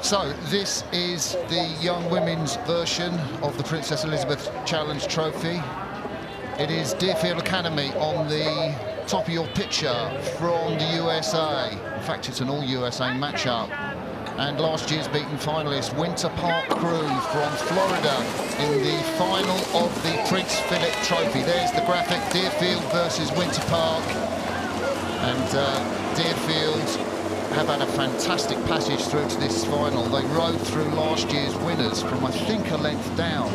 So this is the young women's version of the Princess Elizabeth Challenge Trophy. It is Deerfield Academy on the top of your picture from the USA. In fact, it's an all-USA matchup. And last year's beaten finalist, Winter Park Crew from Florida, in the final of the Prince Philip Trophy. There's the graphic, Deerfield versus Winter Park. And Deerfield have had a fantastic passage through to this final. They rode through last year's winners from, I think, a length down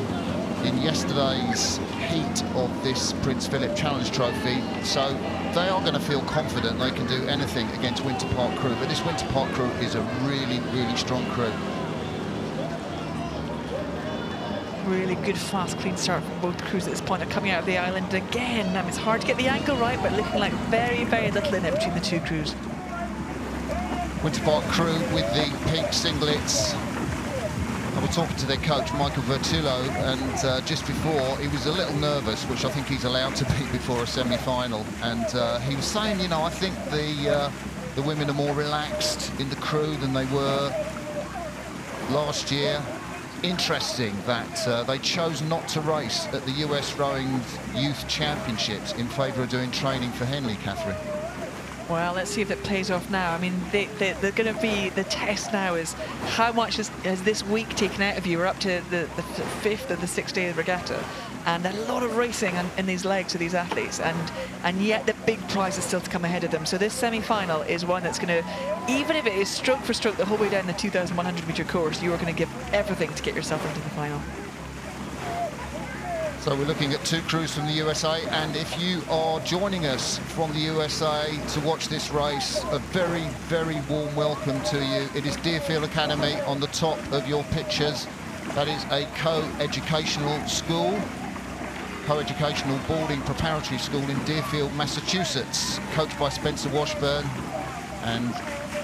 in yesterday's heat of this Prince Philip Challenge Trophy. So they are going to feel confident they can do anything against Winter Park Crew. But this Winter Park Crew is a really, really strong crew. Really good, fast, clean start from both crews at this point. Are coming out of the island again. It's hard to get the angle right, but looking like very, very little in it between the two crews. Winter Park Crew with the pink singlets. I was talking to their coach, Michael Vertullo, and just before, he was a little nervous, which I think he's allowed to be before a semi-final. And he was saying, you know, I think the women are more relaxed in the crew than they were last year. Interesting that they chose not to race at the US Rowing Youth Championships in favour of doing training for Henley, Catherine. Well, let's see if it plays off now. I mean, they're going to be, the test now is how much has this week taken out of you? We're up to the fifth of the 6th day of the regatta, and a lot of racing in these legs of these athletes, and yet the big prize is still to come ahead of them. So this semi-final is one that's going to, even if it is stroke for stroke the whole way down the 2,100-metre course, you are going to give everything to get yourself into the final. So we're looking at two crews from the USA, and if you are joining us from the USA to watch this race, a very, very warm welcome to you. It is Deerfield Academy on the top of your pictures. That is a co-educational school, co-educational boarding preparatory school in Deerfield, Massachusetts, coached by Spencer Washburn. And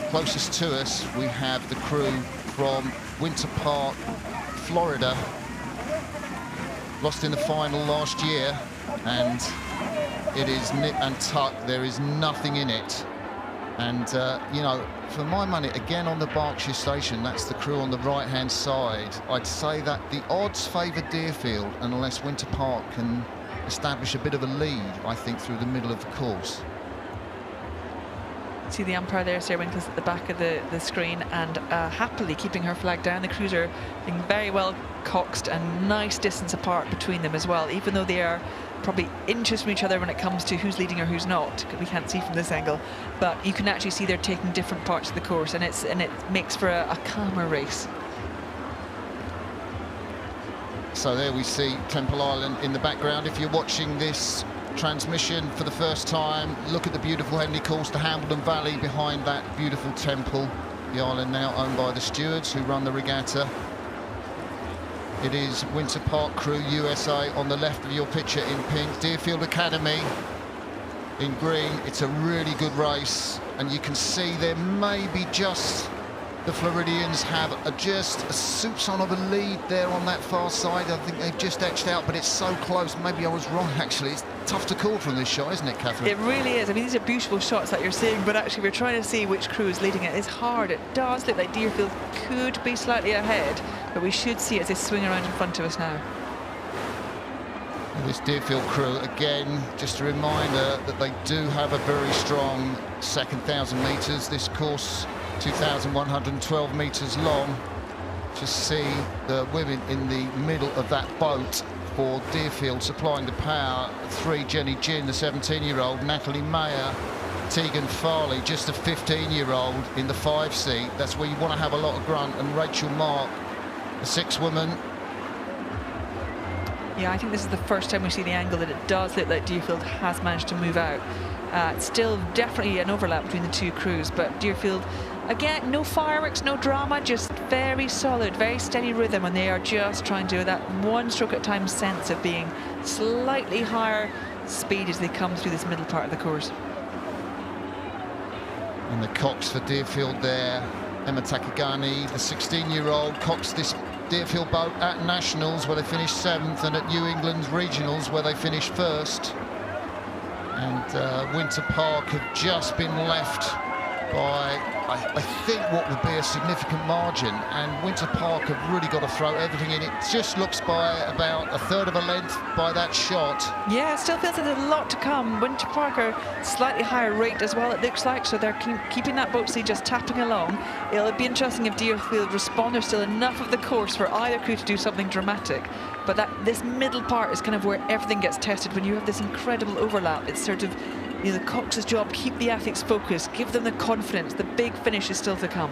closest to us, we have the crew from Winter Park, Florida. Lost in the final last year, and it is nip and tuck. There is nothing in it. And, you know, for my money, again on the Berkshire station, that's the crew on the right-hand side. I'd say that the odds favour Deerfield, unless Winter Park can establish a bit of a lead, I think, through the middle of the course. See the umpire there, Sarah Winkles, at the back of the screen, and happily keeping her flag down. The crews are being very well coxed and nice distance apart between them as well, even though they are probably inches from each other when it comes to who's leading or who's not. We can't see from this angle, but you can actually see they're taking different parts of the course, and it makes for a calmer race. So there we see Temple Island in the background. If you're watching this transmission for the first time, look at the beautiful Henley course, the Hambledon Valley behind that beautiful temple. The island now owned by the stewards who run the regatta. It is Winter Park Crew USA on the left of your picture in pink, Deerfield Academy in green. It's a really good race, and you can see there may be just the Floridians have just a soupçon of a lead there on that far side. I think they've just edged out, but it's so close. Maybe I was wrong, actually. It's tough to call from this shot, isn't it, Catherine? It really is. I mean, these are beautiful shots that you're seeing, but actually we're trying to see which crew is leading it. It's hard. It does look like Deerfield could be slightly ahead, but we should see it as they swing around in front of us now. This Deerfield crew, again, just a reminder that they do have a very strong second 1,000 metres. This course, 2,112 metres long. Just see the women in the middle of that boat for Deerfield supplying the power. 3, Jenny Ginn, the 17-year-old, Natalie Mayer, Tegan Farley, just a 15-year-old in the 5 seat. That's where you want to have a lot of grunt, and Rachel Mark, the 6 woman. Yeah, I think this is the first time we see the angle that it does look like Deerfield has managed to move out. It's still definitely an overlap between the two crews, but Deerfield, again, no fireworks, no drama, just very solid, very steady rhythm, and they are just trying to do that one stroke at a time sense of being slightly higher speed as they come through this middle part of the course. And the cox for Deerfield there, Emma Takagani, the 16-year-old, coxed this Deerfield boat at Nationals where they finished 7th, and at New England's Regionals where they finished 1st. And Winter Park have just been left by, I think, what would be a significant margin, and Winter Park have really got to throw everything in. It just looks by about a third of a length by that shot. Yeah, it still feels like there's a lot to come. Winter Park are slightly higher rate as well, it looks like, so they're keeping that boat speed just tapping along. It'll be interesting if Deerfield respond. There's still enough of the course for either crew to do something dramatic, but this middle part is kind of where everything gets tested. When you have this incredible overlap, it's sort of, you know, the cox's job, keep the athletes focused, give them the confidence. The big finish is still to come.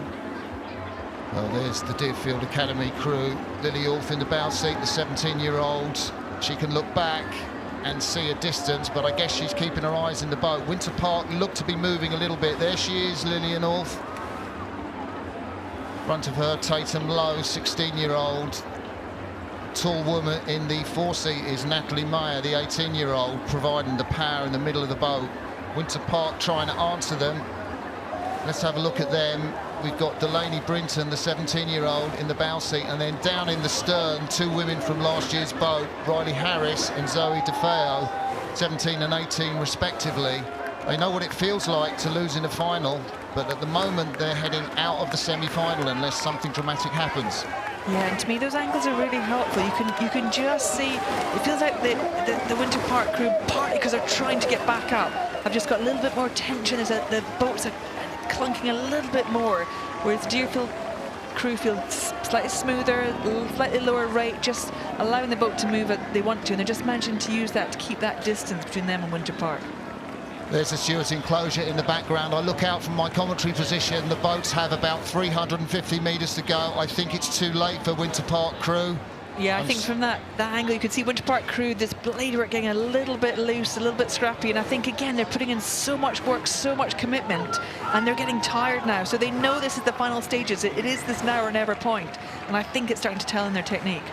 Well, there's the Deerfield Academy crew. Lily Orth in the bow seat, the 17-year-old. She can look back and see a distance, but I guess she's keeping her eyes in the boat. Winter Park look to be moving a little bit. There she is, Lillian Orth. Front of her, Tatum Lowe, 16-year-old. Tall woman in the foreseat is Natalie Meyer, the 18-year-old, providing the power in the middle of the boat. Winter Park trying to answer them. Let's have a look at them. We've got Delaney Brinton, the 17-year-old, in the bow seat, and then down in the stern, two women from last year's boat, Riley Harris and Zoe DeFeo, 17 and 18 respectively. They know what it feels like to lose in a final, but at the moment they're heading out of the semi-final unless something dramatic happens. Yeah, and to me those angles are really helpful. You can just see, it feels like the Winter Park crew, partly because they're trying to get back up, have just got a little bit more tension as the boats are clunking a little bit more, whereas Deerfield crew feel slightly smoother, slightly lower rate, just allowing the boat to move as they want to, and they're just managing to use that to keep that distance between them and Winter Park. There's the stewards' enclosure in the background. I look out from my commentary position. The boats have about 350 metres to go. I think it's too late for Winter Park crew. Yeah, I think from that angle you could see Winter Park crew, this blade work getting a little bit loose, a little bit scrappy, and I think again they're putting in so much work, so much commitment, and they're getting tired now, so they know this is the final stages. It is this now or never point, and I think it's starting to tell in their technique.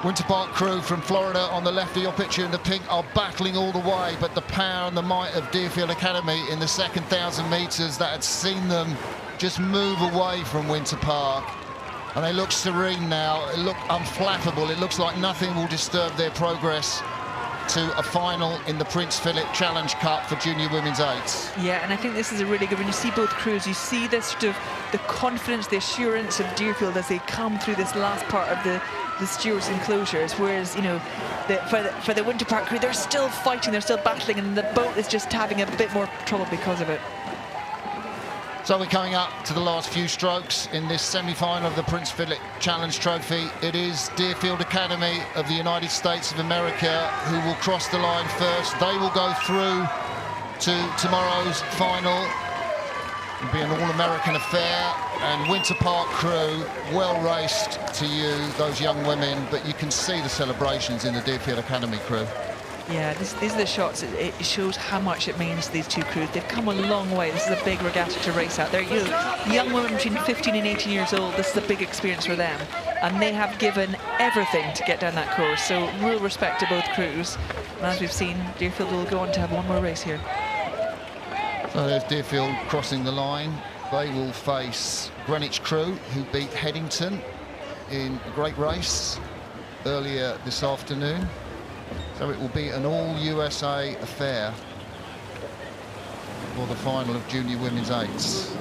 Winter Park crew from Florida on the left of your picture in the pink are battling all the way, but the power and the might of Deerfield Academy in the second 1,000 metres that had seen them just move away from Winter Park. And they look serene now, it look unflappable, it looks like nothing will disturb their progress to a final in the Prince Philip Challenge Cup for junior women's eights. Yeah, and I think this is a really good, when you see both crews, you see this sort of the confidence, the assurance of Deerfield as they come through this last part of the stewards' enclosures, whereas, you know, for the Winter Park crew, they're still fighting, they're still battling, and the boat is just having a bit more trouble because of it. So we're coming up to the last few strokes in this semi-final of the Prince Philip Challenge Trophy. It is Deerfield Academy of the United States of America who will cross the line first. They will go through to tomorrow's final. It'll be an all-American affair, and Winter Park crew, well raced to you, those young women, but you can see the celebrations in the Deerfield Academy crew. Yeah, these are the shots. It shows how much it means to these two crews. They've come a long way. This is a big regatta to race out. They're, you know, young women between 15 and 18 years old. This is a big experience for them, and they have given everything to get down that course. So real respect to both crews. And as we've seen, Deerfield will go on to have one more race here. So there's Deerfield crossing the line. They will face Greenwich crew, who beat Headington in a great race earlier this afternoon. So it will be an all-USA affair for the final of junior women's eights.